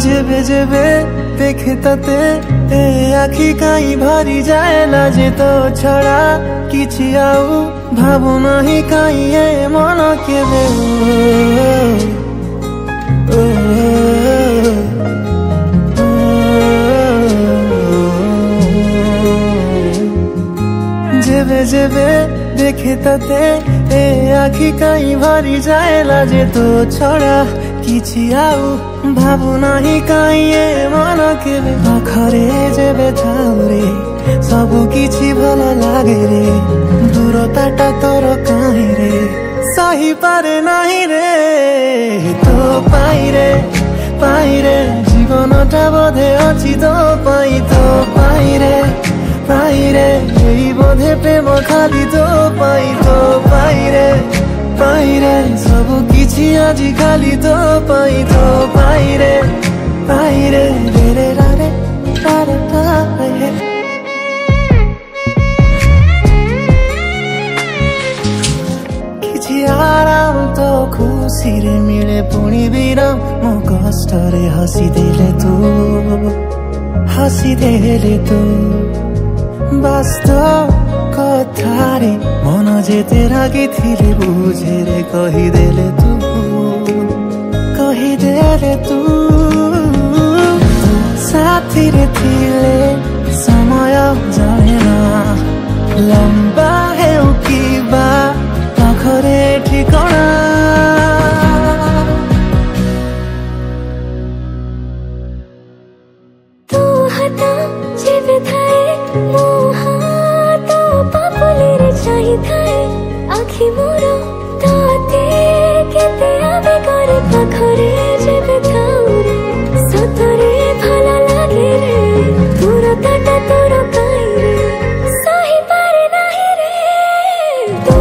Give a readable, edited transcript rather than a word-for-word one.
जेबे जेबे देखे तते ए आखि काई भरी जाए लाजे तो छड़ा किछि आउ भावु नाही काई ए मन केबे जेबे जेबे देखे तते ए आखि काई भरी जाए लाजे तो छड़ा किछि आउ भावु नाही काई ए मन केबे पाखरे जेबे थाउ रे सबु किछि भल लागे रे दूरताटा तोर काहे रे सही पारे नाही रे तो पाई रे जीवनटा बोधे अछि तो पाई रे यही बोधे प्रेम खाली तो पाई रे सबु किछि आजि खाली तो पाई रे रे रे रा रे किछि आराम तो खुशी रे मिले पुणी विराम मो कष्ट रे हसी देले तू बास्तव कथारे मन जेते रागिथिले बुझेरे कहिदेले तू साथी रे थिले समय जानेना लंबा हेउ किबा पाखरे ठिकଣା तू हता जेबे थाए आखि मोर ताते केते आबे करे पाखरे जेबे थाउ रे सतरे भला लागे रे दूरताटा तोर काई रे सही पारे नाही रे तू